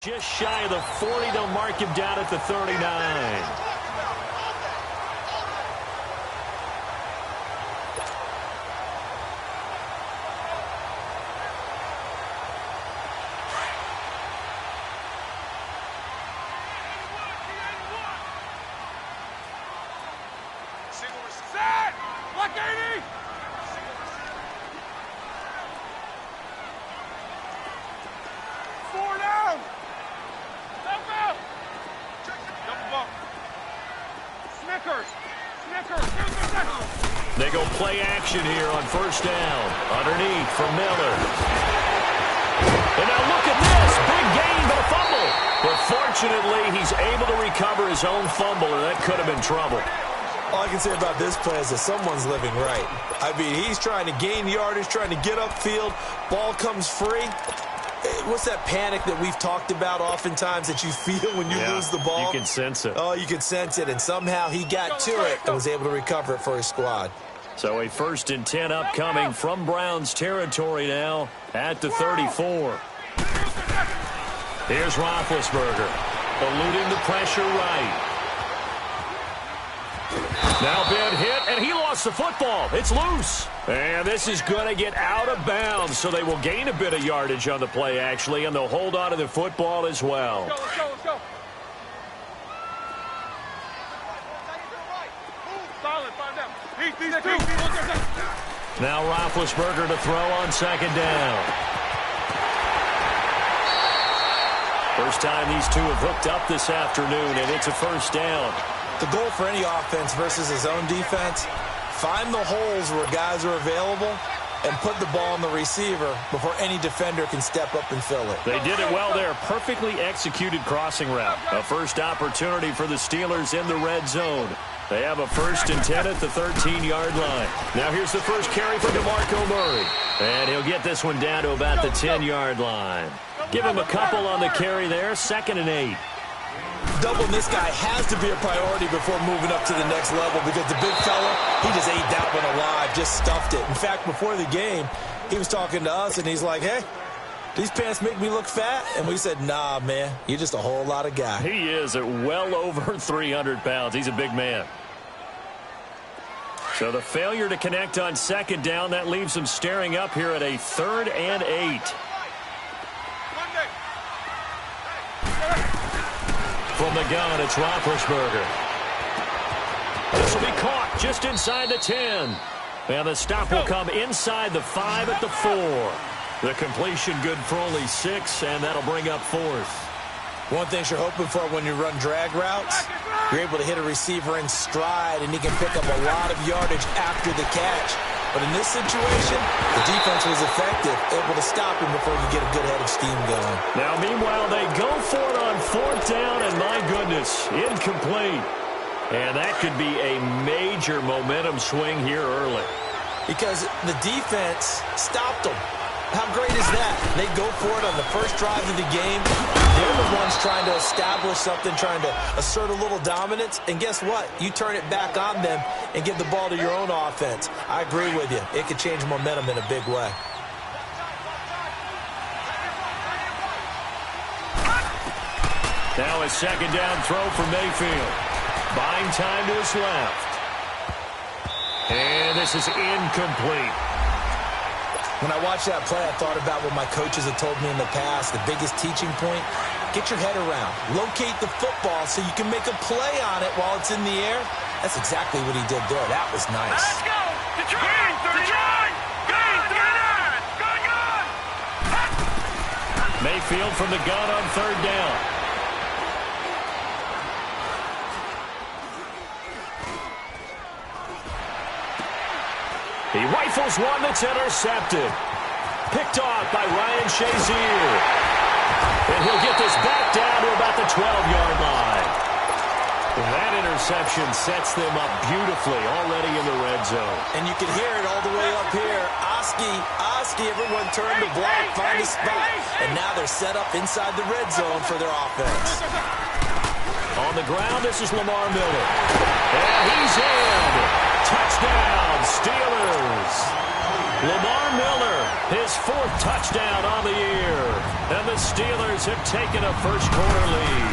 Just shy of the 40, they'll mark him down at the 39. They go play action here on first down. Underneath for Miller. And now look at this. Big gain, but a fumble. But fortunately, he's able to recover his own fumble, and that could have been trouble. All I can say about this play is that someone's living right. I mean, he's trying to gain yardage, trying to get upfield. Ball comes free. What's that panic that we've talked about oftentimes that you feel when you lose the ball? You can sense it. Oh, you can sense it, and somehow he got to it and was able to recover it for his squad. So a 1st and 10 upcoming from Browns territory now at the 34. Here's Roethlisberger, eluding the pressure right. Now been hit, and he lost the football. It's loose. And this is going to get out of bounds, so they will gain a bit of yardage on the play, actually, and they'll hold on to the football as well. Let's go. Solid, find out. Now Roethlisberger to throw on 2nd down. First time these two have hooked up this afternoon, and it's a 1st down. The goal for any offense versus his own defense, find the holes where guys are available and put the ball on the receiver before any defender can step up and fill it. They did it well there. Perfectly executed crossing route. A first opportunity for the Steelers in the red zone. They have a 1st and 10 at the 13-yard line. Now here's the first carry for DeMarco Murray. And he'll get this one down to about the 10-yard line. Give him a couple on the carry there. 2nd and 8. Doubling this guy has to be a priority before moving up to the next level because the big fella, he just ate that one alive, just stuffed it. In fact, before the game, he was talking to us, and he's like, hey, these pants make me look fat? And we said, nah, man, you're just a whole lot of guy. He is at well over 300 pounds. He's a big man. So the failure to connect on 2nd down, that leaves him staring up here at a 3rd and 8. From the gun, it's Roethlisberger. This will be caught just inside the 10. And the stop will come inside the 5 at the 4. The completion good for only 6, and that'll bring up 4th. One thing you're hoping for when you run drag routes, you're able to hit a receiver in stride, and he can pick up a lot of yardage after the catch. But in this situation, the defense was effective, able to stop him before you get a good head of steam going. Now, meanwhile, they go for it on 4th down, and my goodness, incomplete. And that could be a major momentum swing here early. Because the defense stopped them. How great is that? They go for it on the first drive of the game. They're the ones trying to establish something, trying to assert a little dominance. And guess what? You turn it back on them and give the ball to your own offense. I agree with you. It could change momentum in a big way. Now a 2nd down throw for Mayfield. Buying time to his left. And this is incomplete. When I watched that play, I thought about what my coaches had told me in the past. The biggest teaching point, get your head around. Locate the football so you can make a play on it while it's in the air. That's exactly what he did there. That was nice. Let's go! Detroit! Detroit! Go! Mayfield from the gun on 3rd down. He rifles one that's intercepted. Picked off by Ryan Shazier. And he'll get this back down to about the 12-yard line. That interception sets them up beautifully already in the red zone. And you can hear it all the way up here. Oski, everyone turned to block, find a spot. And now they're set up inside the red zone for their offense. On the ground, this is Lamar Miller. And he's in. Touchdown, Steelers. Lamar Miller, his 4th touchdown on the year. And the Steelers have taken a first-quarter lead.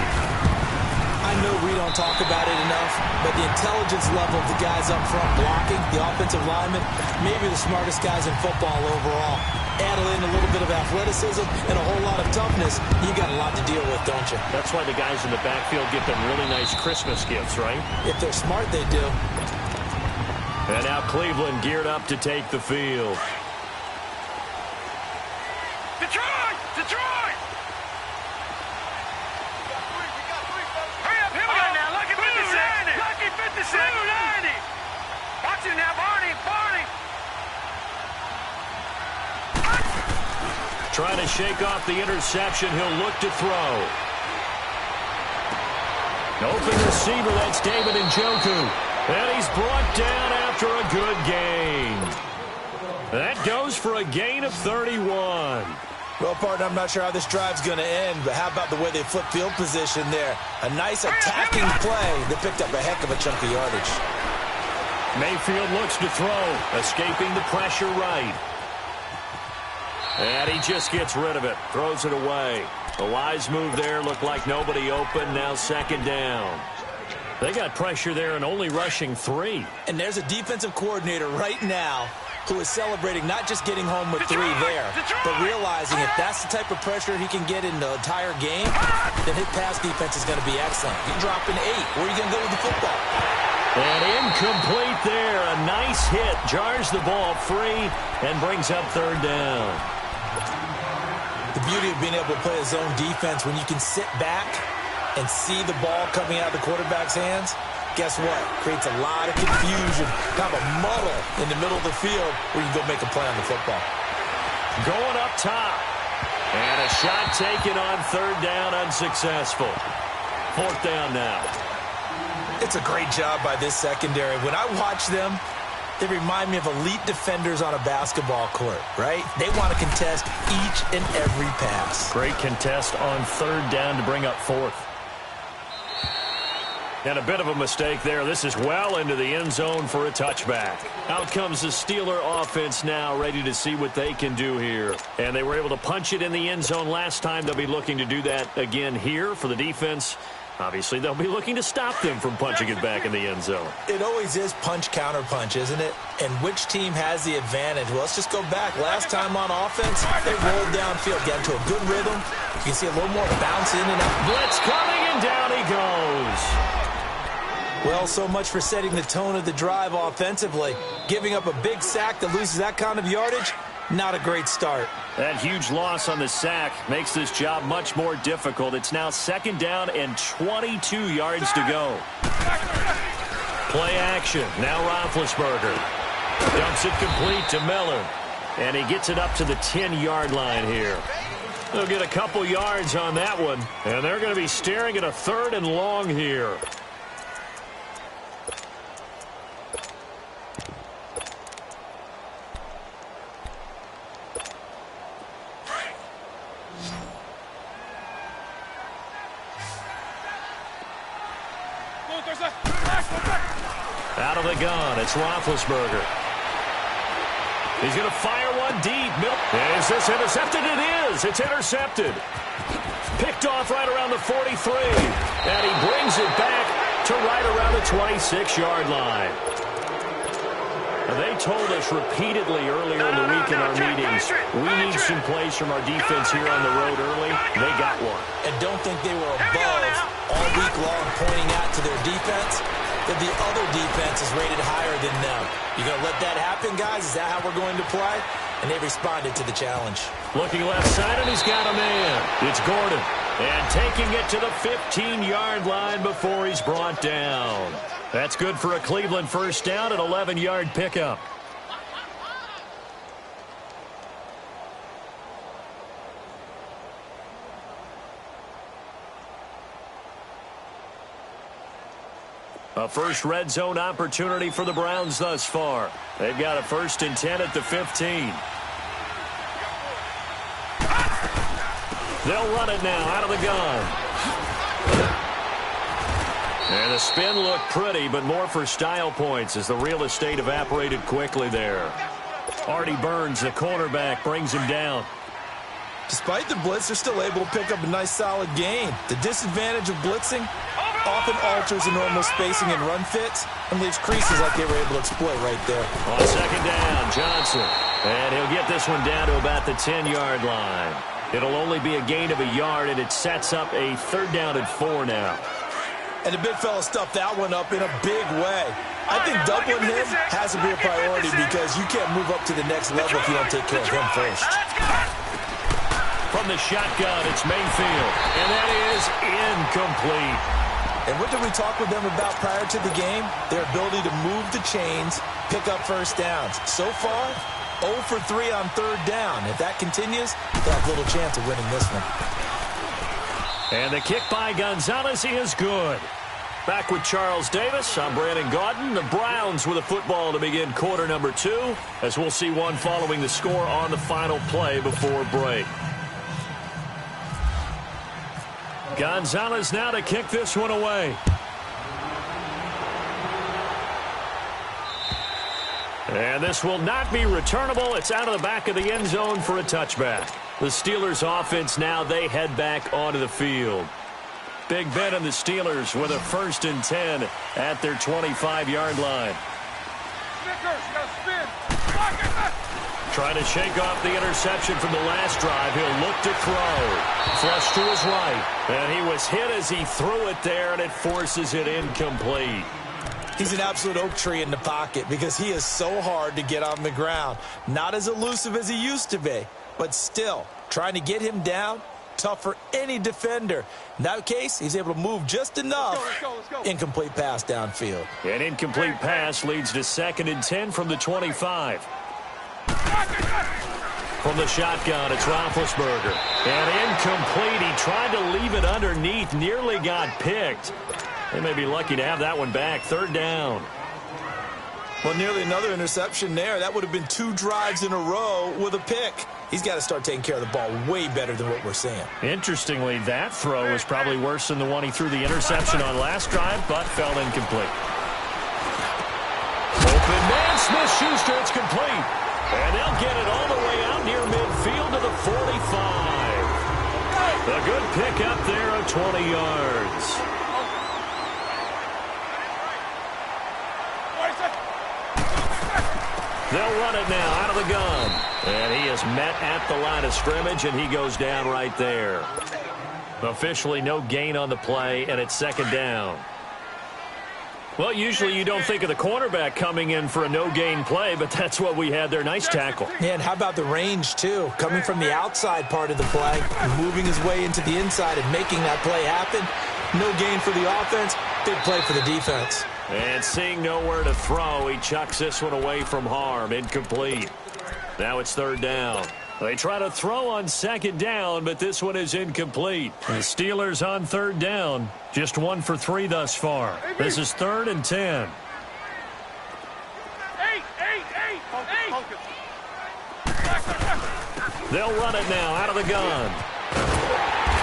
I know we don't talk about it enough, but the intelligence level of the guys up front blocking, the offensive linemen, maybe the smartest guys in football overall. Add in a little bit of athleticism and a whole lot of toughness, you got a lot to deal with, don't you? That's why the guys in the backfield get them really nice Christmas gifts, right? If they're smart, they do. And now Cleveland geared up to take the field. Detroit! Detroit! Hurry up, here we go now. Lucky 56. Lucky 56. 290. Watch it now, Barney. Barney. Trying to shake off the interception. He'll look to throw. Open receiver, that's David Njoku. And he's brought down after a good gain. That goes for a gain of 31. Well, partner, I'm not sure how this drive's going to end, but how about the way they flip field position there? A nice attacking play that picked up a heck of a chunk of yardage. Mayfield looks to throw, escaping the pressure right. And he just gets rid of it, throws it away. A wise move there, looked like nobody open, now 2nd down. They got pressure there and only rushing 3. And there's a defensive coordinator right now who is celebrating not just getting home with 3 there, but realizing if that's the type of pressure he can get in the entire game, then his pass defense is going to be excellent. You're dropping 8. Where are you going to go with the football? And incomplete there. A nice hit. Jars the ball free and brings up 3rd down. The beauty of being able to play a zone defense when you can sit back and see the ball coming out of the quarterback's hands, guess what? Creates a lot of confusion, kind of a muddle in the middle of the field where you can go make a play on the football. Going up top. And a shot taken on 3rd down, unsuccessful. 4th down now. It's a great job by this secondary. When I watch them, they remind me of elite defenders on a basketball court, right? They want to contest each and every pass. Great contest on 3rd down to bring up 4th. And a bit of a mistake there. This is well into the end zone for a touchback. Out comes the Steeler offense now, ready to see what they can do here. And they were able to punch it in the end zone last time. They'll be looking to do that again here for the defense. Obviously, they'll be looking to stop them from punching it back in the end zone. It always is punch, counter punch, isn't it? And which team has the advantage? Well, let's just go back. Last time on offense, they rolled downfield, got into a good rhythm. You can see a little more bounce in and out. Blitz coming, and down he goes. Well, so much for setting the tone of the drive offensively. Giving up a big sack that loses that kind of yardage, not a great start. That huge loss on the sack makes this job much more difficult. It's now 2nd down and 22 yards to go. Play action. Now Roethlisberger. Dumps it complete to Miller. And he gets it up to the 10-yard line here. They'll get a couple yards on that one. And they're going to be staring at a 3rd and long here. Out of the gun, it's Roethlisberger. He's going to fire one deep. Is this intercepted? It is. It's intercepted. Picked off right around the 43. And he brings it back to right around the 26-yard line. And they told us repeatedly earlier in the week in our meetings, we need some plays from our defense here on the road early. They got one. And don't think they were above all week long pointing out to their defense that the other defense is rated higher than them. You going to let that happen, guys? Is that how we're going to play? And they responded to the challenge. Looking left side, and he's got a man. It's Gordon. And taking it to the 15-yard line before he's brought down. That's good for a Cleveland first down, an 11-yard pickup. A first red zone opportunity for the Browns thus far. They've got a 1st and 10 at the 15. They'll run it now out of the gun. And the spin looked pretty, but more for style points as the real estate evaporated quickly there. Artie Burns, the cornerback, brings him down. Despite the blitz, they're still able to pick up a nice, solid gain. The disadvantage of blitzing often alters the normal spacing and run fits and leaves creases like they were able to exploit right there. On second down, Johnson. And he'll get this one down to about the 10-yard line. It'll only be a gain of a yard, and it sets up a 3rd down and 4 now. And the big fella stuffed that one up in a big way. I think doubling him has to be a priority because you can't move up to the next level if you don't take care of him first. From the shotgun, it's Mayfield, and that is incomplete. And what did we talk with them about prior to the game? Their ability to move the chains, pick up first downs. So far, 0 for 3 on 3rd down. If that continues, they'll have little chance of winning this one. And the kick by Gonzalez is good. Back with Charles Davis, I'm Brandon Gaudin. The Browns with a football to begin quarter number 2, as we'll see one following the score on the final play before break. Gonzalez now to kick this one away. And this will not be returnable. It's out of the back of the end zone for a touchback. The Steelers offense now, they head back onto the field. Big Ben and the Steelers with a 1st and 10 at their 25-yard line. Trying to shake off the interception from the last drive. He'll look to throw. Flush to his right. And he was hit as he threw it there, and it forces it incomplete. He's an absolute oak tree in the pocket because he is so hard to get on the ground. Not as elusive as he used to be, but still, trying to get him down, tough for any defender. In that case, he's able to move just enough. Let's go. Incomplete pass downfield. An incomplete pass leads to 2nd and 10 from the 25. From the shotgun, it's Roethlisberger. And incomplete. He tried to leave it underneath, nearly got picked. They may be lucky to have that one back. 3rd down. Well, nearly another interception there. That would have been 2 drives in a row with a pick. He's got to start taking care of the ball way better than what we're seeing. Interestingly, that throw was probably worse than the one he threw the interception on last drive, but fell incomplete. Open man, Smith-Schuster, it's complete. And they'll get it all the way out near midfield to the 45. A good pick up there of 20 yards. They'll run it now out of the gun. And he is met at the line of scrimmage, and he goes down right there. Officially no gain on the play, and it's 2nd down. Well, usually you don't think of the cornerback coming in for a no-gain play, but that's what we had there. Nice tackle. Yeah, and how about the range, too? Coming from the outside part of the play, moving his way into the inside and making that play happen. No gain for the offense, big play for the defense. And seeing nowhere to throw, he chucks this one away from harm. Incomplete. Now it's 3rd down. They try to throw on 2nd down, but this one is incomplete. The Steelers on 3rd down. Just 1 for 3 thus far. This is 3rd and 10. They'll run it now out of the gun.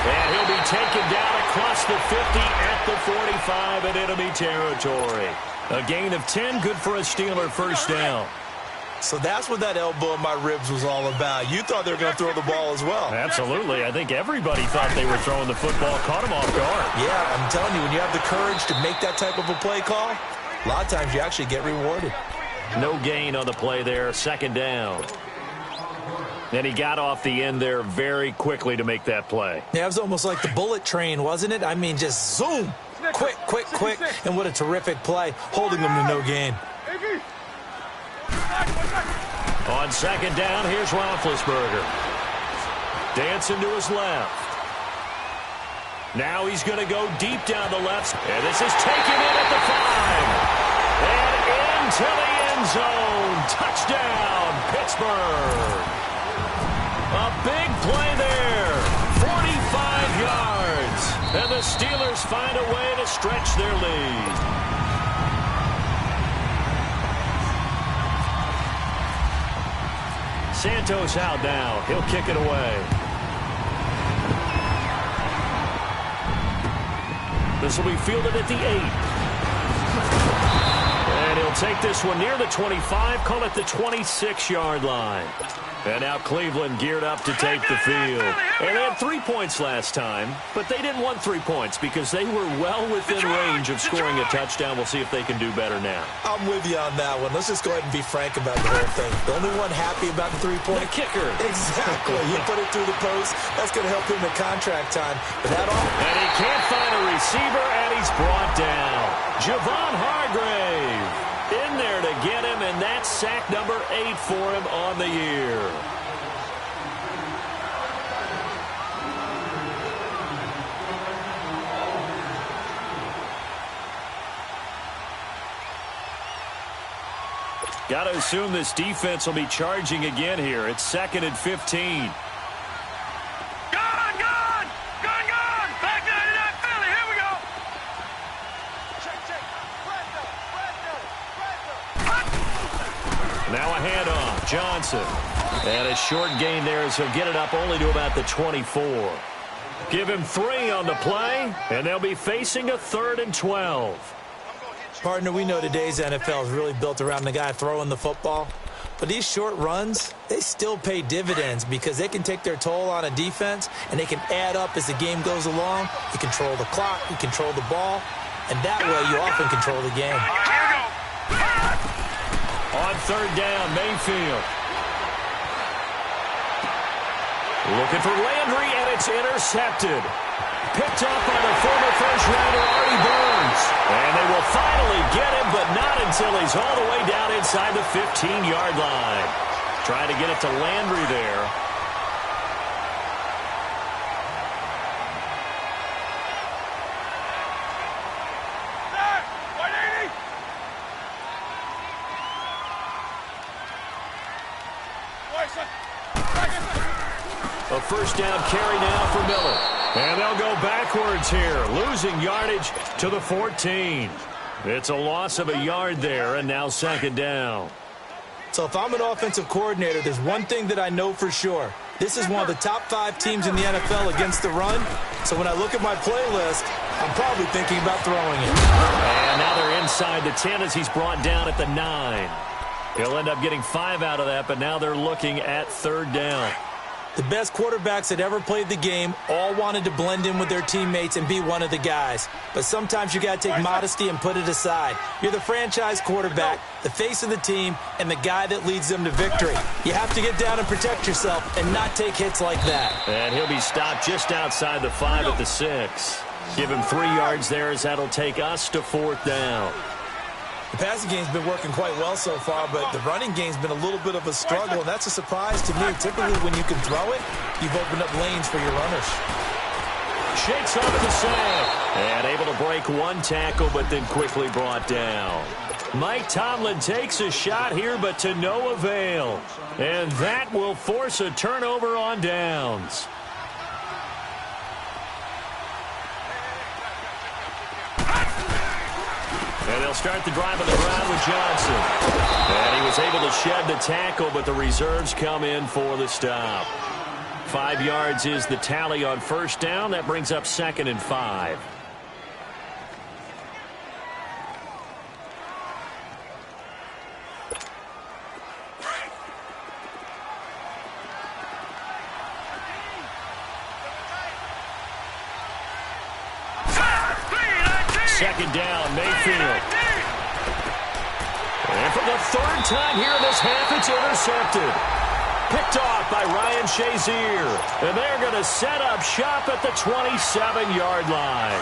And he'll be taken down across the 50 at the 45 in enemy territory. A gain of 10, good for a Steeler 1st down. So that's what that elbow in my ribs was all about. You thought they were going to throw the ball as well. Absolutely. I think everybody thought they were throwing the football, caught him off guard. Yeah, I'm telling you, when you have the courage to make that type of a play call, a lot of times you actually get rewarded. No gain on the play there, 2nd down. And he got off the end there very quickly to make that play. Yeah, it was almost like the bullet train, wasn't it? I mean, just zoom. Quick, quick, quick. And what a terrific play, holding them to no gain. On 2nd down, here's Roethlisberger. Dancing to his left. Now he's going to go deep down the left. And this is taken in at the 5. And into the end zone. Touchdown, Pittsburgh. A big play there. 45 yards. And the Steelers find a way to stretch their lead. Santos out now. He'll kick it away. This will be fielded at the 8. And he'll They'll take this one near the 25, call it the 26-yard line. And now Cleveland geared up to take the field. And they had 3 points last time, but they didn't want 3 points because they were well within range of scoring a touchdown. We'll see if they can do better now. I'm with you on that one. Let's just go ahead and be frank about the whole thing. The only one happy about the 3-point? The kicker. Exactly. You put it through the post. That's going to help him in contract time. But that all? And he can't find a receiver, and he's brought down. Javon Hargrave in there to get him, and that's sack number 8 for him on the year. Got to assume this defense will be charging again here. It's 2nd and 15. Back 99 Philly. Here we go. Now a handoff. Johnson. And a short gain there as he'll get it up only to about the 24. Give him 3 on the play, and they'll be facing a 3rd and 12. Partner, we know today's NFL is really built around the guy throwing the football. But these short runs, they still pay dividends because they can take their toll on a defense, and they can add up as the game goes along. You control the clock, you control the ball, and that way you often control the game. On 3rd down, Mayfield. Looking for Landry, and it's intercepted. Picked up by the former first-rounder Artie Burns. And they will finally get him, but not until he's all the way down inside the 15-yard line. Trying to get it to Landry there. A first down carry now for Miller. And they'll go backwards here, losing yardage to the 14. It's a loss of a yard there, and now 2nd down. So if I'm an offensive coordinator, there's one thing that I know for sure. This is one of the top 5 teams in the NFL against the run. So when I look at my playlist, I'm probably thinking about throwing it. And now they're inside the 10 as he's brought down at the 9. He'll end up getting 5 out of that, but now they're looking at 3rd down. The best quarterbacks that ever played the game all wanted to blend in with their teammates and be one of the guys. But sometimes you got to take modesty and put it aside. You're the franchise quarterback, the face of the team, and the guy that leads them to victory. You have to get down and protect yourself and not take hits like that. And he'll be stopped just outside the 5 at the 6. Give him 3 yards there as that'll take us to 4th down. The passing game's been working quite well so far, but the running game's been a little bit of a struggle, and that's a surprise to me. Typically, when you can throw it, you've opened up lanes for your runners. Shakes off the sack. And able to break 1 tackle, but then quickly brought down. Mike Tomlin takes a shot here, but to no avail. And that will force a turnover on downs. And they'll start the drive on the ground with Johnson. And he was able to shed the tackle, but the reserves come in for the stop. 5 yards is the tally on 1st down. That brings up 2nd and 5. Second down, Mayfield. And for the 3rd time here in this half, it's intercepted. Picked off by Ryan Shazier. And they're going to set up shop at the 27-yard line.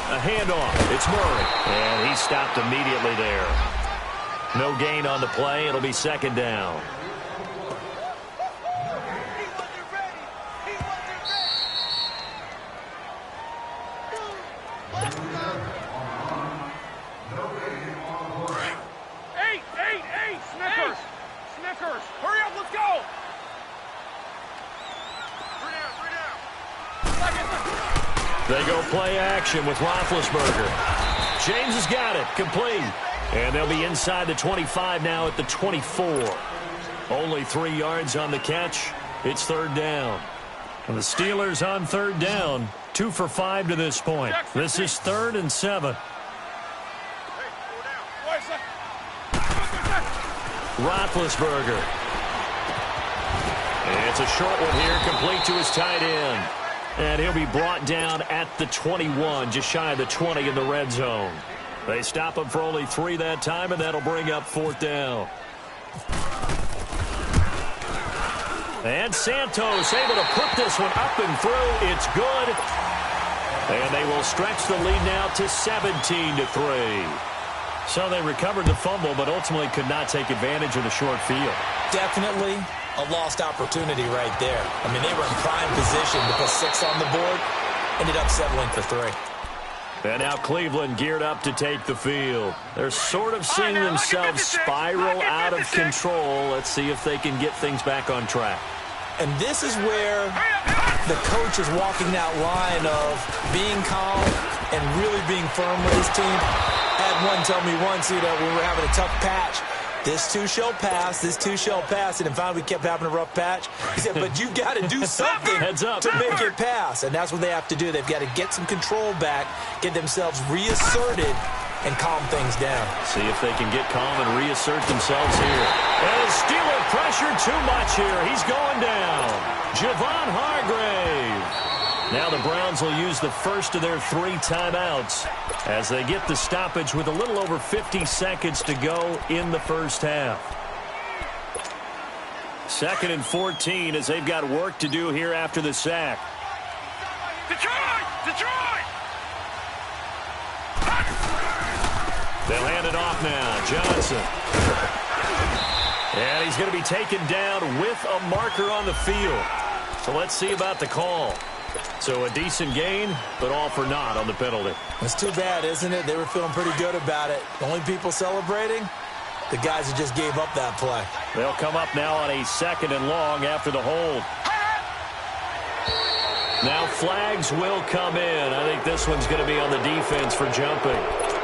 A handoff. It's Murray. And he stopped immediately there. No gain on the play. It'll be 2nd down. They go play action with Roethlisberger. James has got it. Complete. And they'll be inside the 25 now at the 24. Only 3 yards on the catch. It's 3rd down. And the Steelers on third down, 2 for 5 to this point. This is 3rd and 7. Roethlisberger. It's a short one here, complete to his tight end. And he'll be brought down at the 21, just shy of the 20 in the red zone. They stop him for only 3 that time, and that'll bring up 4th down. And Santos able to put this one up and through. It's good. And they will stretch the lead now to 17-3. So they recovered the fumble, but ultimately could not take advantage of the short field. Definitely a lost opportunity right there. I mean, they were in prime position to put 6 on the board. Ended up settling for 3. And now Cleveland geared up to take the field. They're sort of seeing themselves spiral out of control. Let's see if they can get things back on track. And this is where the coach is walking that line of being calm and really being firm with his team. I had one tell me once, when we were having a tough patch, this too shall pass, this too shall pass. And finally we kept having a rough patch. He said, but you've got to do something to make it pass. And that's what they have to do. They've got to get some control back, get themselves reasserted, and calm things down. See if they can get calm and reassert themselves here. And Steeler pressure too much here. He's going down. Javon Hargrave. Now the Browns will use the first of their 3 timeouts as they get the stoppage with a little over 50 seconds to go in the first half. 2nd and 14 as they've got work to do here after the sack. Detroit! Detroit! They'll hand it off now. Johnson. And he's going to be taken down with a marker on the field. So let's see about the call. So a decent gain, but all for naught on the penalty. It's too bad, isn't it? They were feeling pretty good about it. The only people celebrating, the guys who just gave up that play. They'll come up now on a 2nd and long after the hold. Now flags will come in. I think this one's going to be on the defense for jumping.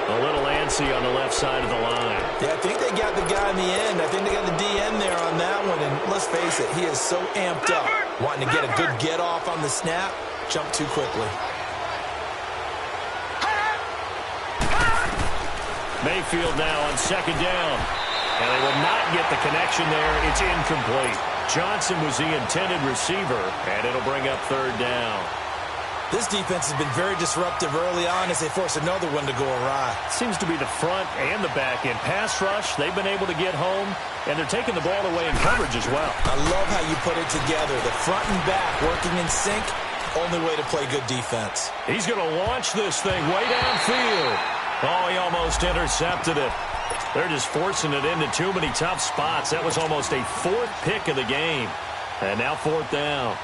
A little antsy on the left side of the line. Yeah, I think they got the guy in the end. I think they got the DN there on that one. And let's face it, he is so amped up. Wanting to get a good get off on the snap. Jump too quickly. Mayfield now on 2nd down. And they will not get the connection there. It's incomplete. Johnson was the intended receiver, and it'll bring up 3rd down. This defense has been very disruptive early on as they force another one to go awry. Seems to be the front and the back end. Pass rush, they've been able to get home, and they're taking the ball away in coverage as well. I love how you put it together. The front and back working in sync. Only way to play good defense. He's going to launch this thing way downfield. Oh, he almost intercepted it. They're just forcing it into too many tough spots. That was almost a 4th pick of the game. And now 4th down.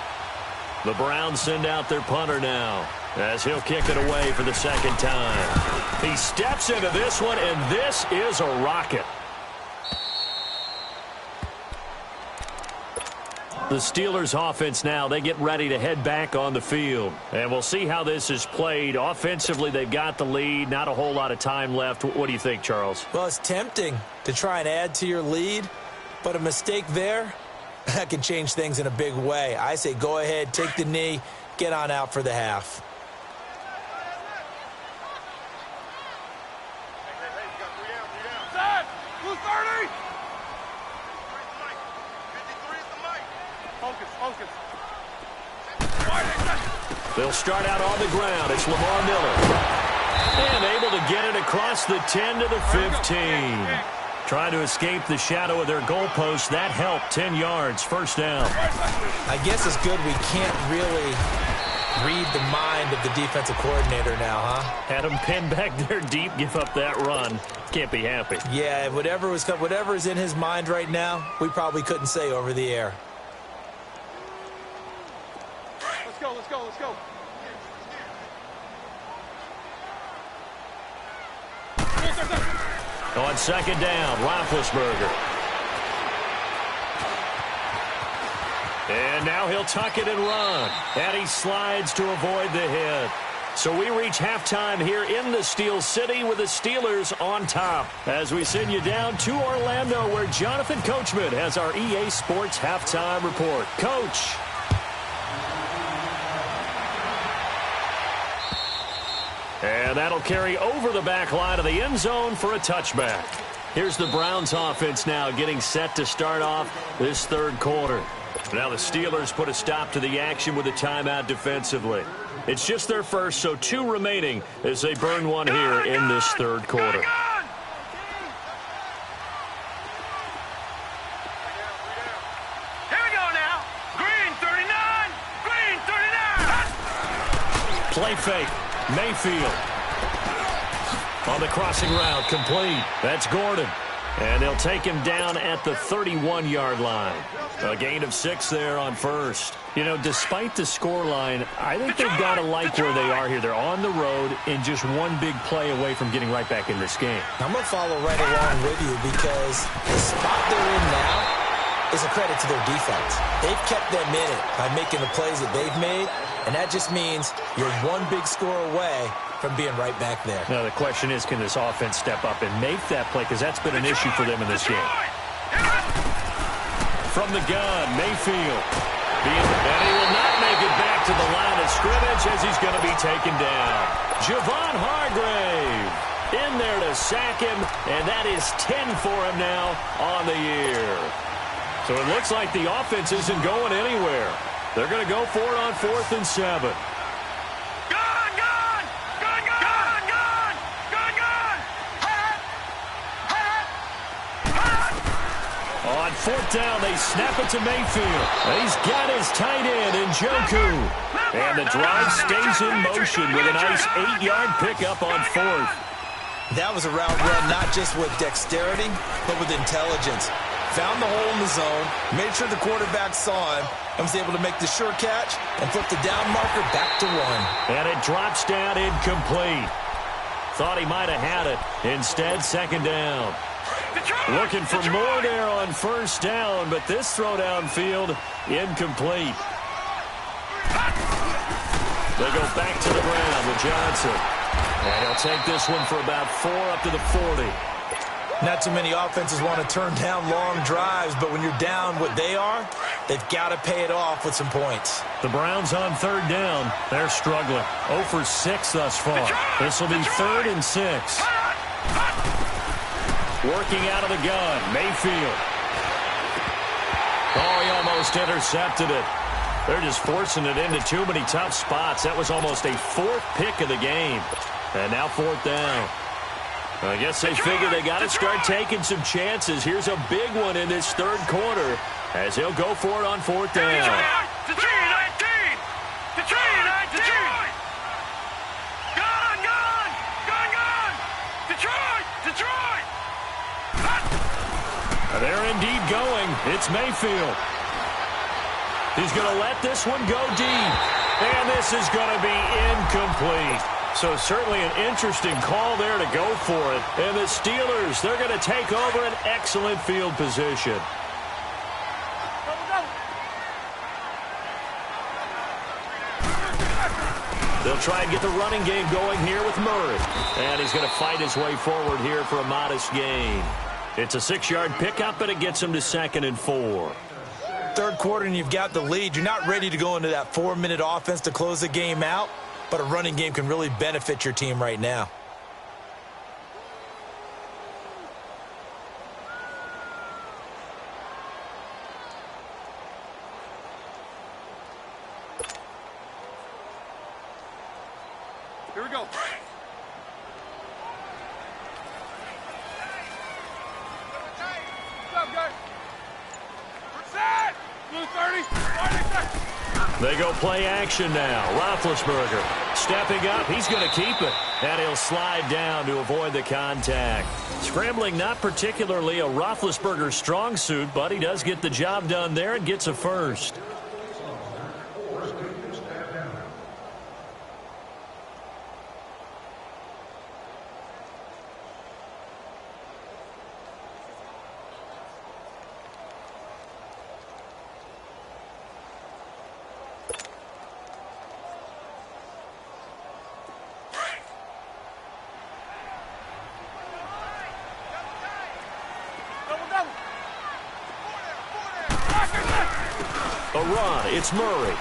The Browns send out their punter now as he'll kick it away for the 2nd time. He steps into this one, and this is a rocket. The Steelers offense now, they get ready to head back on the field. And we'll see how this is played. Offensively, they've got the lead. Not a whole lot of time left. What do you think, Charles? Well, it's tempting to try and add to your lead, but a mistake there, that can change things in a big way. I say go ahead, take the knee, get on out for the half. They'll start out on the ground. It's Lamar Miller. And able to get it across the 10 to the 15. Trying to escape the shadow of their goalpost. That helped. 10 yards. 1st down. I guess it's good we can't really read the mind of the defensive coordinator now, huh? Had him pinned back there deep, give up that run. Can't be happy. Yeah, whatever is in his mind right now, we probably couldn't say over the air. Let's go, let's go, let's go. On 2nd down, Roethlisberger. And now he'll tuck it and run. And he slides to avoid the hit. So we reach halftime here in the Steel City with the Steelers on top. As we send you down to Orlando, where Jonathan Coachman has our EA Sports halftime report. Coach. And that'll carry over the back line of the end zone for a touchback. Here's the Browns offense now getting set to start off this third quarter. Now the Steelers put a stop to the action with a timeout defensively. It's just their first, so 2 remaining as they burn one here in this third quarter. Here we go now. Green 39. Green 39. Play fake. Mayfield. On the crossing route, complete. That's Gordon. And they'll take him down at the 31-yard line. A gain of 6 there on first. You know, despite the scoreline, I think they've got to like where they are here. They're on the road and just one big play away from getting right back in this game. I'm going to follow right along with you because the spot they're in now is a credit to their defense. They've kept them in it by making the plays that they've made, and that just means you're one big score away from being right back there. Now, the question is, can this offense step up and make that play? Because that's been an issue for them in this game. From the gun, Mayfield. And he will not make it back to the line of scrimmage as he's going to be taken down. Javon Hargrave in there to sack him, and that is 10 for him now on the year. So it looks like the offense isn't going anywhere. They're going to go for it on 4th and 7. On 4th down, they snap it to Mayfield. He's got his tight end in Njoku. And the drive stays in motion with a nice 8-yard pickup on 4th. That was a route run not just with dexterity, but with intelligence. Found the hole in the zone, made sure the quarterback saw him, and was able to make the sure catch and flip the down marker back to 1. And it drops down incomplete. Thought he might have had it. Instead, 2nd down. Looking for more there on 1st down, but this throw downfield, incomplete. They go back to the ground with Johnson. And he'll take this one for about 4 up to the 40. Not too many offenses want to turn down long drives, but when you're down what they are, they've got to pay it off with some points. The Browns on 3rd down. They're struggling. 0 for 6 thus far. This will be 3rd and 6. Working out of the gun, Mayfield. Oh, he almost intercepted it. They're just forcing it into too many tough spots. That was almost a 4th pick of the game. And now 4th down. I guess they figure they got to start taking some chances. Here's a big one in this third quarter as he'll go for it on 4th down. Detroit 19! Detroit 19! Gone! Detroit! They're indeed going. It's Mayfield. He's going to let this one go deep. And this is going to be incomplete. So certainly an interesting call there to go for it. And the Steelers, they're going to take over an excellent field position. They'll try and get the running game going here with Murray. And he's going to fight his way forward here for a modest gain. It's a 6-yard pickup, and it gets him to 2nd and 4. Third quarter, and you've got the lead. You're not ready to go into that 4-minute offense to close the game out, but a running game can really benefit your team right now. Here we go. They go play action now. Roethlisberger stepping up. He's going to keep it. And he'll slide down to avoid the contact. Scrambling not particularly a Roethlisberger strong suit, but he does get the job done there and gets a first. A run. It's Murray.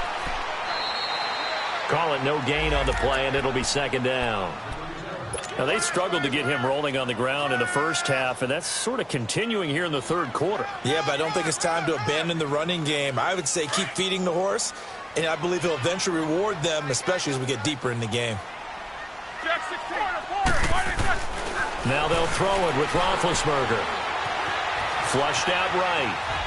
Call it no gain on the play, and it'll be second down. Now, they struggled to get him rolling on the ground in the first half, and that's sort of continuing here in the third quarter. Yeah, but I don't think it's time to abandon the running game. I would say keep feeding the horse, and I believe he'll eventually reward them, especially as we get deeper in the game. Now they'll throw it with Roethlisberger. Flushed out right.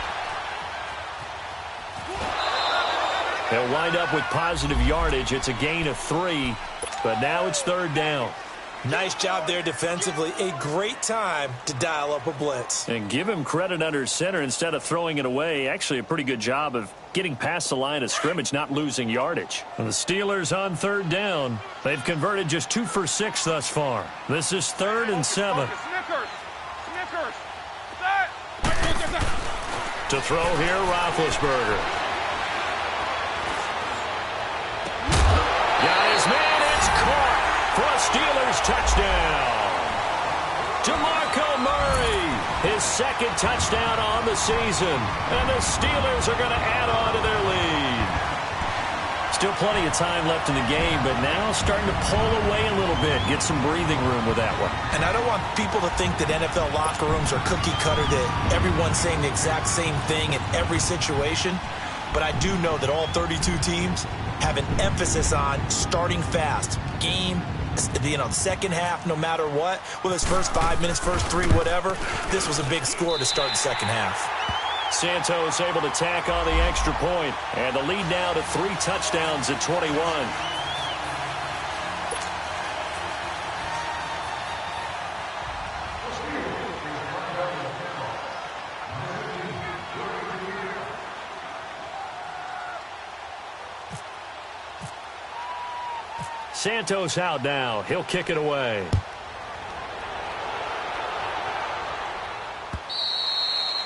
They'll wind up with positive yardage. It's a gain of 3, but now it's third down. Nice job there defensively. A great time to dial up a blitz. And give him credit under center instead of throwing it away. Actually, a pretty good job of getting past the line of scrimmage, not losing yardage. And the Steelers on third down. They've converted just 2 for 6 thus far. This is 3rd and 7. To throw here, Roethlisberger. Got his man. It's caught for a Steelers touchdown. DeMarco Murray, his second touchdown on the season. And the Steelers are going to add on to their lead. Still plenty of time left in the game, but now starting to pull away a little bit. Get some breathing room with that one. And I don't want people to think that NFL locker rooms are cookie cutter, that everyone's saying the exact same thing in every situation. But I do know that all 32 teams have an emphasis on starting fast. Game, second half, no matter what. Whether it's first 5 minutes, first 3, whatever. This was a big score to start the second half. Santos able to tack on the extra point, and the lead now to 3 touchdowns at 21. Santos out now. He'll kick it away.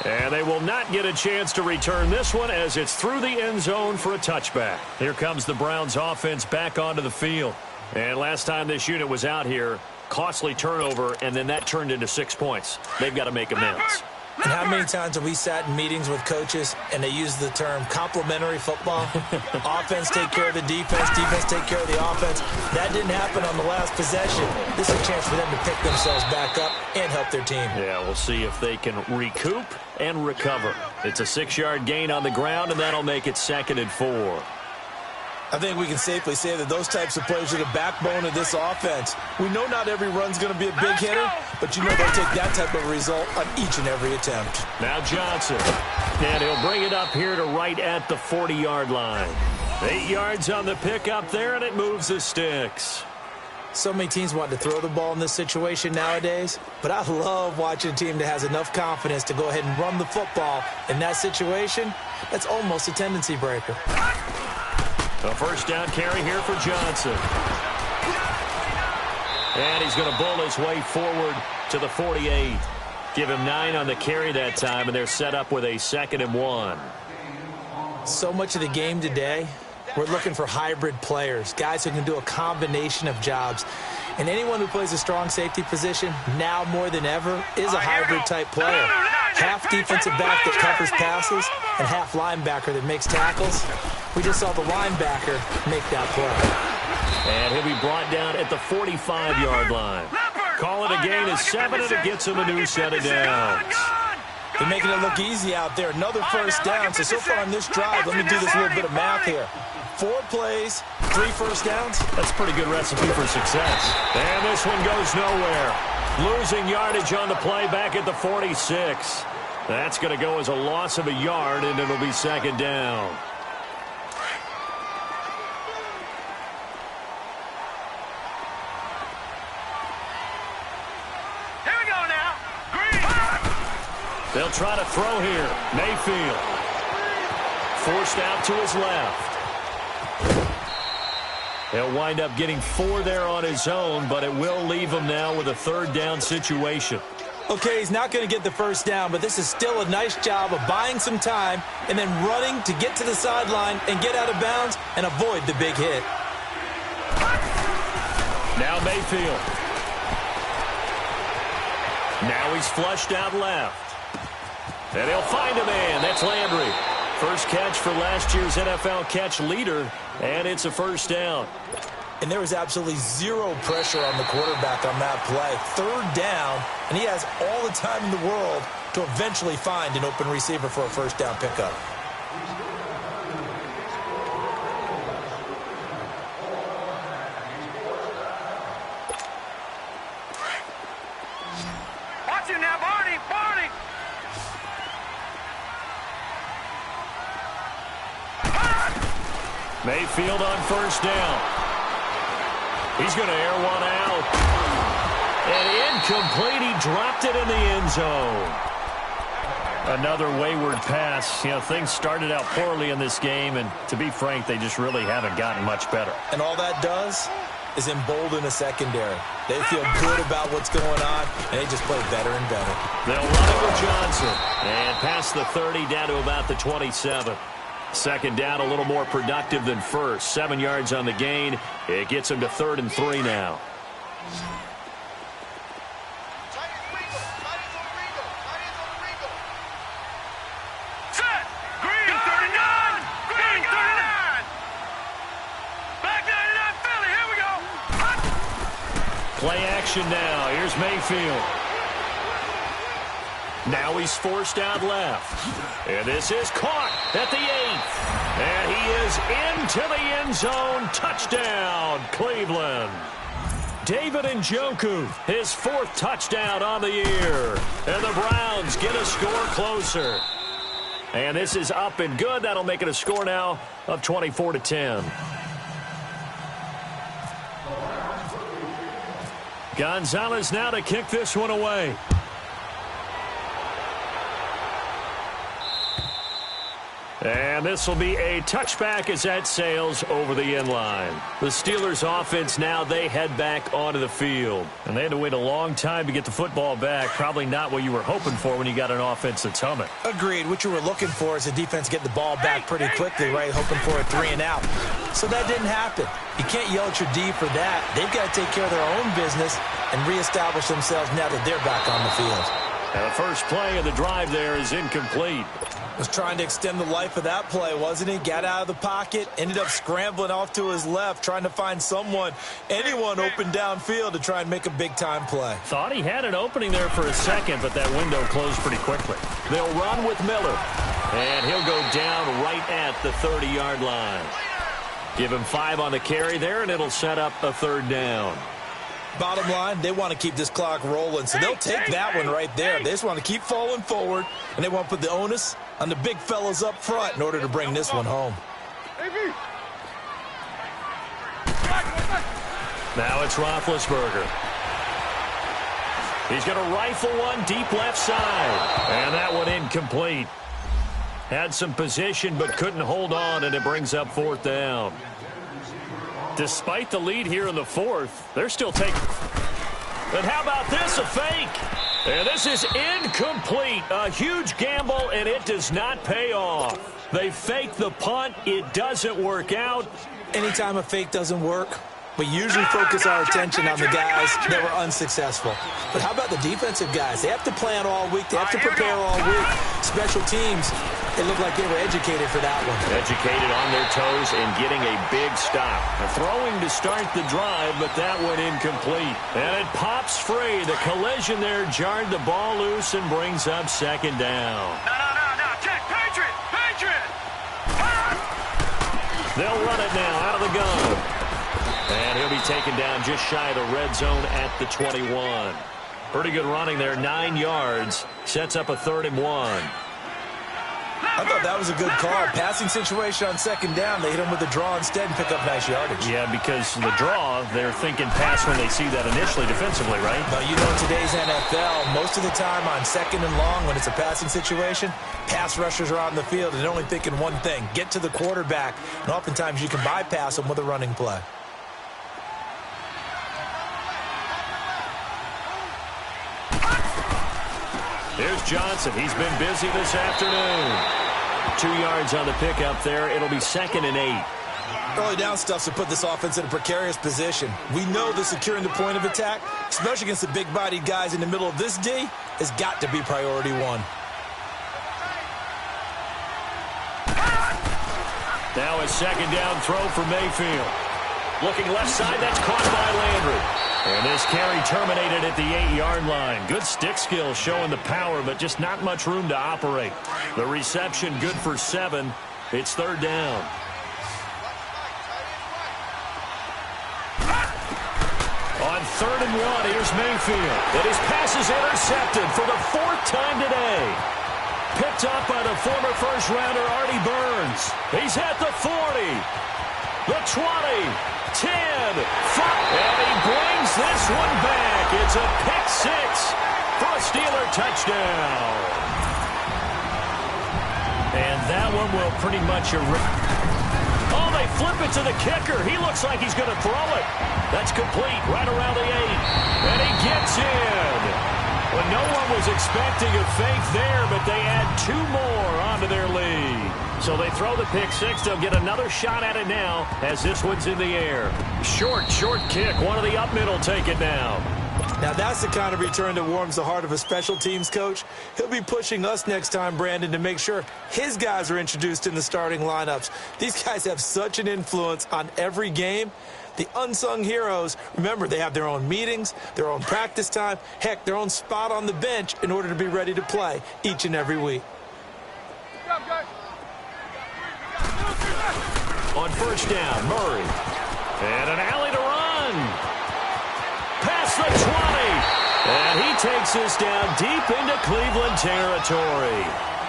And they will not get a chance to return this one as it's through the end zone for a touchback. Here comes the Browns offense back onto the field. And last time this unit was out here, costly turnover, and then that turned into 6 points. They've got to make amends. And how many times have we sat in meetings with coaches and they use the term complementary football? Offense take care of the defense, defense take care of the offense. That didn't happen on the last possession. This is a chance for them to pick themselves back up and help their team. Yeah, we'll see if they can recoup and recover. It's a 6-yard gain on the ground, and that'll make it 2nd and 4. I think we can safely say that those types of plays are the backbone of this offense. We know not every run's going to be a big hitter, but you know they'll take that type of result on each and every attempt. Now Johnson, and he'll bring it up here to right at the 40-yard line. 8 yards on the pickup there, and it moves the sticks. So many teams want to throw the ball in this situation nowadays, but I love watching a team that has enough confidence to go ahead and run the football in that situation. That's almost a tendency breaker. A first down carry here for Johnson. And he's going to bull his way forward to the 48. Give him 9 on the carry that time, and they're set up with a 2nd and 1. So much of the game today, we're looking for hybrid players, guys who can do a combination of jobs. And anyone who plays a strong safety position, now more than ever, is a hybrid-type player. Half defensive back that covers passes and half linebacker that makes tackles. We just saw the linebacker make that play. And he'll be brought down at the 45-yard line. Call it a gain of 7, and it gets him a new set of downs. They're making it look easy out there. Another first down. So far on this drive, let me do this little bit of math here. 4 plays, 3 first downs. That's a pretty good recipe for success. And this one goes nowhere. Losing yardage on the play back at the 46. That's going to go as a loss of a yard, and it'll be 2nd down. Here we go now. They'll try to throw here. Mayfield. Forced out to his left. He'll wind up getting 4 there on his own, but it will leave him now with a 3rd down situation. Okay, he's not going to get the first down, but this is still a nice job of buying some time and then running to get to the sideline and get out of bounds and avoid the big hit. Now Mayfield. Now he's flushed out left. And he'll find a man. That's Landry. First catch for last year's NFL catch leader, and it's a first down. And there was absolutely zero pressure on the quarterback on that play. Third down, and he has all the time in the world to eventually find an open receiver for a first down pickup. Watch him now, Barney. Barney. Mayfield on first down. He's going to air one out. And incomplete. He dropped it in the end zone. Another wayward pass. You know, things started out poorly in this game, and to be frank, they just really haven't gotten much better. And all that does is embolden a secondary. They feel good about what's going on, and they just play better and better. They'll run it with Johnson. And past the 30, down to about the 27. Second down, a little more productive than first. 7 yards on the gain. It gets him to 3rd and 3 now. Set. Green 39. Green 39. Back 99 Philly. Here we go. Play action now. Here's Mayfield. Now he's forced out left. And this is caught at the 8th. And he is into the end zone. Touchdown, Cleveland. David Njoku, his 4th touchdown on the year. And the Browns get a score closer. And this is up and good. That'll make it a score now of 24-10. Gonzalez now to kick this one away. And this will be a touchback as that sails over the end line. The Steelers offense now, they head back onto the field. And they had to wait a long time to get the football back. Probably not what you were hoping for when you got an offense that's humming. Agreed. What you were looking for is the defense get the ball back pretty quickly, right? Hoping for a 3 and out. So that didn't happen. You can't yell at your D for that. They've got to take care of their own business and reestablish themselves now that they're back on the field. And the first play of the drive there is incomplete. Was trying to extend the life of that play, wasn't he? Got out of the pocket, ended up scrambling off to his left, trying to find anyone open downfield to try and make a big-time play. Thought he had an opening there for a second, but that window closed pretty quickly. They'll run with Miller, and he'll go down right at the 30-yard line. Give him 5 on the carry there, and it'll set up a 3rd down. Bottom line, they want to keep this clock rolling, so they'll take that one right there. They just want to keep falling forward, and they want to put the onus on the big fellas up front in order to bring this one home. Now it's Roethlisberger. He's going to rifle one deep left side, and that one incomplete. Had some position but couldn't hold on, and it brings up 4th down. Despite the lead here in the 4th, they're still taking. And how about this, a fake? And this is incomplete. A huge gamble, and it does not pay off. They fake the punt. It doesn't work out. Anytime a fake doesn't work, we usually focus our attention on the guys that were unsuccessful. But how about the defensive guys? They have to plan all week. They have to prepare all week. Special teams, it looked like they were educated for that one. Educated on their toes and getting a big stop. Throwing to start the drive, but that went incomplete. And it pops free. The collision there jarred the ball loose and brings up 2nd down. No. Check. Patriot. They'll run it now out of the gun. And he'll be taken down just shy of the red zone at the 21. Pretty good running there, 9 yards. Sets up a 3rd and 1. I thought that was a good call. Passing situation on 2nd down. They hit him with a draw instead and pick up nice yardage. Yeah, because the draw, they're thinking pass when they see that initially defensively, right? But you know, in today's NFL, most of the time on 2nd and long, when it's a passing situation, pass rushers are on the field and they're only thinking one thing, get to the quarterback. And oftentimes you can bypass them with a running play. Here's Johnson. He's been busy this afternoon. 2 yards on the pickup there. It'll be 2nd and 8. Early down stuff to put this offense in a precarious position. We know that securing the point of attack, especially against the big-bodied guys in the middle of this D, has got to be priority 1. Now a second down throw for Mayfield. Looking left side, that's caught by Landry. And this carry terminated at the 8-yard line. Good stick skill showing the power, but just not much room to operate. The reception good for 7. It's third down. On 3rd and 1, here's Mayfield. And his pass is intercepted for the 4th time today. Picked up by the former first-rounder Artie Burns. He's at the 40, the 20, 10, 5, and he brings this one back. It's a pick 6 for a Steeler touchdown. And that one will pretty much oh, they flip it to the kicker. He looks like he's going to throw it. That's complete right around the 8. And he gets in. Well, no one was expecting a fake there, but they add 2 more onto their lead. So they throw the pick 6. They'll get another shot at it now as this one's in the air. Short kick. One of the up middle take it now. Now, that's the kind of return that warms the heart of a special teams coach. He'll be pushing us next time, Brandon, to make sure his guys are introduced in the starting lineups. These guys have such an influence on every game. The unsung heroes, remember, they have their own meetings, their own practice time, heck, their own spot on the bench in order to be ready to play each and every week. On first down, Murray. And an alley to run. Past the 20. And he takes this down deep into Cleveland territory.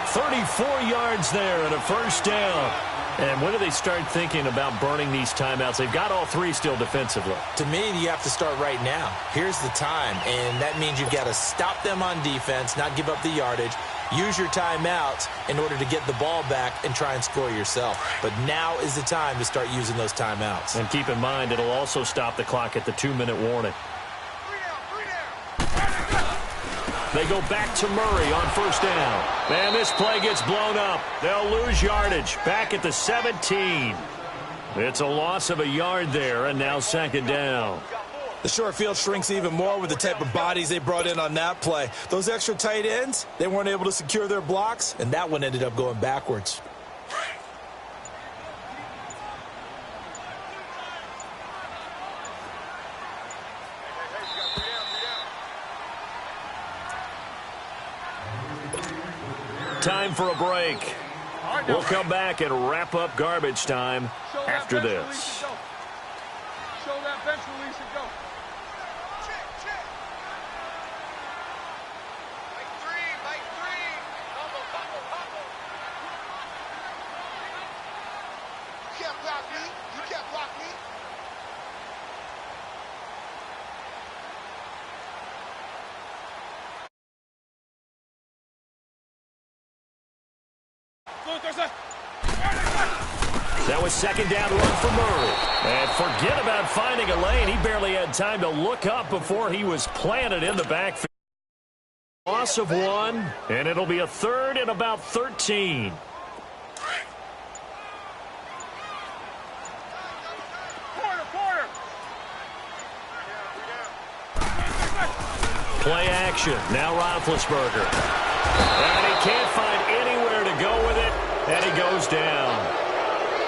34 yards there and a first down. And when do they start thinking about burning these timeouts? They've got all 3 still defensively. To me, you have to start right now. Here's the time, and that means you've got to stop them on defense, not give up the yardage, use your timeouts in order to get the ball back and try and score yourself. But now is the time to start using those timeouts. And keep in mind, it'll also stop the clock at the 2-minute warning. They go back to Murray on first down. And this play gets blown up. They'll lose yardage. Back at the 17. It's a loss of a yard there, and now second down. The short field shrinks even more with the type of bodies they brought in on that play. Those extra tight ends, they weren't able to secure their blocks, and that one ended up going backwards. Time for a break. We'll come back and wrap up garbage time after this. Show that bench release and go. Like three. Humble. You can't block me. That was second down run for Murray. And forget about finding a lane. He barely had time to look up before he was planted in the backfield. Loss of 1, and it'll be a 3rd and about 13. Quarter. Play action. Now Roethlisberger. And he can't find anywhere to go with it, and he goes down.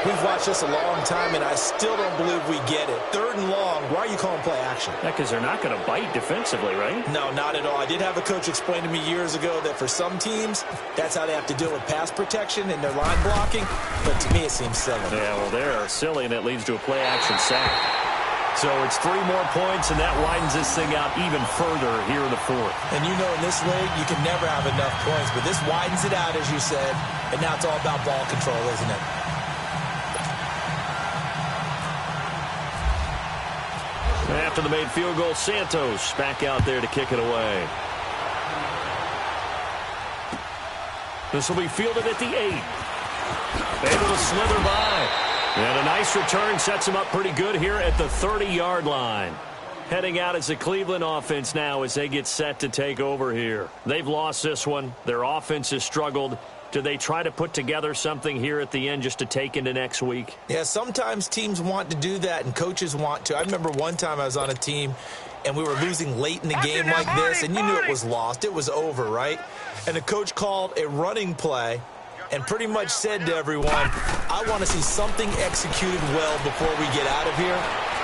We've watched this a long time, and I still don't believe we get it. 3rd and long, why are you calling play action? Yeah, because they're not going to bite defensively, right? No, not at all. I did have a coach explain to me years ago that for some teams, that's how they have to deal with pass protection and their line blocking. But to me, it seems silly. Yeah, well, they're silly, and it leads to a play action sack. So it's 3 more points, and that widens this thing out even further here in the 4th. And you know, in this league, you can never have enough points, but this widens it out, as you said, and now it's all about ball control, isn't it? After the made field goal, Santos back out there to kick it away. This will be fielded at the 8. Able to slither by. And a nice return sets him up pretty good here at the 30-yard line. Heading out as the Cleveland offense now as they get set to take over here. They've lost this one. Their offense has struggled. Do they try to put together something here at the end just to take into next week? Yeah, sometimes teams want to do that and coaches want to. I remember one time I was on a team and we were losing late in the game like this, and you knew it was lost. It was over, right? And the coach called a running play, and pretty much said to everyone, I want to see something executed well before we get out of here.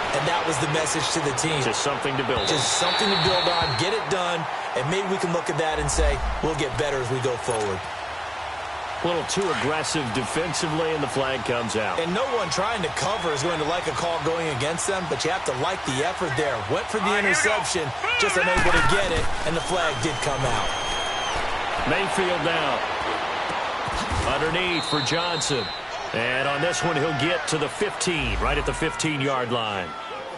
And that was the message to the team. Just something to build on. Just something to build on, get it done, and maybe we can look at that and say, we'll get better as we go forward. A little too aggressive defensively, and the flag comes out. And no one trying to cover is going to like a call going against them, but you have to like the effort there. Went for the interception, just unable to get it, and the flag did come out. Mayfield now. Underneath for Johnson. And on this one, he'll get to the 15, right at the 15-yard line.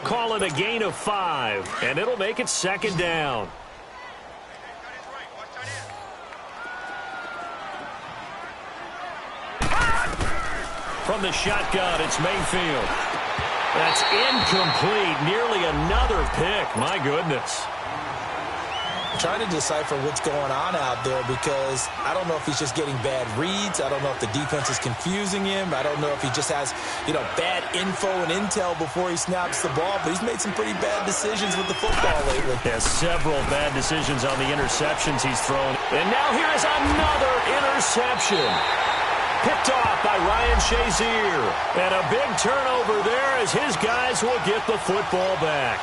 Call it a gain of 5, and it'll make it 2nd down. From the shotgun, it's Mayfield. That's incomplete. Nearly another pick. My goodness. Trying to decipher what's going on out there because I don't know if he's just getting bad reads. I don't know if the defense is confusing him. I don't know if he just has, bad info and intel before he snaps the ball. But he's made some pretty bad decisions with the football lately. Has several bad decisions on the interceptions he's thrown. And now here is another interception. Picked off by Ryan Shazier. And a big turnover there as his guys will get the football back.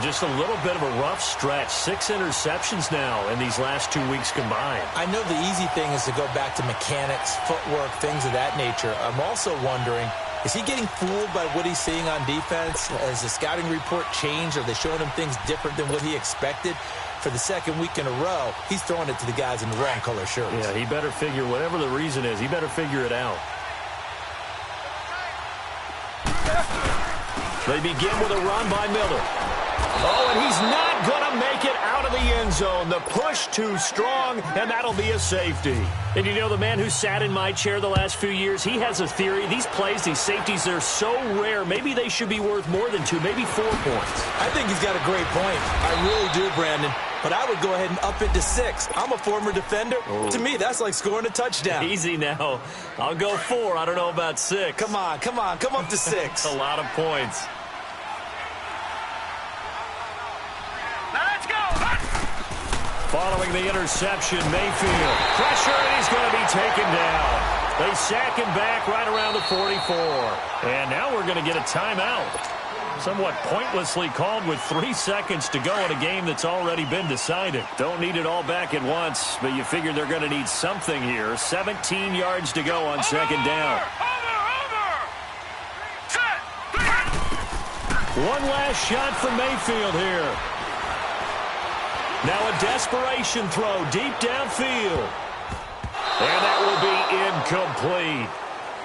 Just a little bit of a rough stretch. 6 interceptions now in these last 2 weeks combined. I know the easy thing is to go back to mechanics, footwork, things of that nature. I'm also wondering, is he getting fooled by what he's seeing on defense? Has the scouting report changed? Are they showing him things different than what he expected? For the 2nd week in a row, he's throwing it to the guys in the wrong color shirts. Yeah, he better figure, whatever the reason is, he better figure it out. They begin with a run by Miller. Oh, and he's not going to make it out of the end zone. The push too strong, and that'll be a safety. And the man who sat in my chair the last few years, he has a theory. These plays, these safeties, they're so rare. Maybe they should be worth more than 2, maybe 4 points. I think he's got a great point. I really do, Brandon. But I would go ahead and up it to 6. I'm a former defender. Oh. To me, that's like scoring a touchdown. Easy now. I'll go 4. I don't know about 6. Come on. Come up to 6. That's a lot of points. Following the interception, Mayfield. Pressure, and he's going to be taken down. They sack him back right around the 44. And now we're going to get a timeout. Somewhat pointlessly called with 3 seconds to go in a game that's already been decided. Don't need it all back at once, but you figure they're going to need something here. 17 yards to go on 2nd down. One last shot for Mayfield here. Now a desperation throw deep downfield. And that will be incomplete.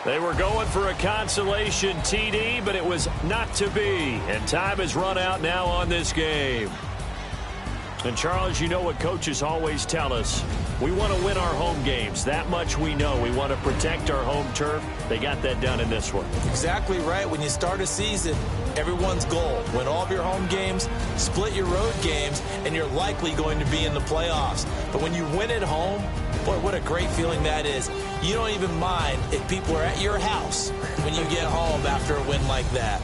They were going for a consolation TD, but it was not to be. And time has run out now on this game. And, Charles, you know what coaches always tell us. We want to win our home games. That much we know. We want to protect our home turf. They got that done in this one. Exactly right. When you start a season, everyone's goal, win all of your home games, split your road games, and you're likely going to be in the playoffs. But when you win at home, boy, what a great feeling that is. You don't even mind if people are at your house when you get home after a win like that.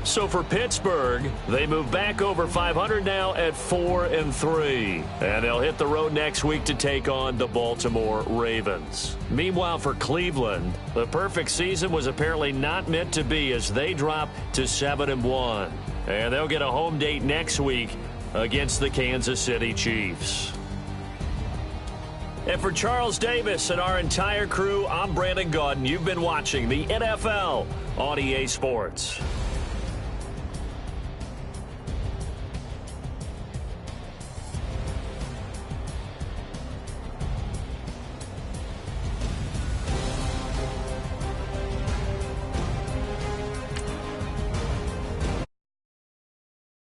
So for Pittsburgh, they move back over 500 now at 4-3. And they'll hit the road next week to take on the Baltimore Ravens. Meanwhile, for Cleveland, the perfect season was apparently not meant to be as they drop to 7-1. And they'll get a home date next week against the Kansas City Chiefs. And for Charles Davis and our entire crew, I'm Brandon Gaudin. You've been watching the NFL on EA Sports.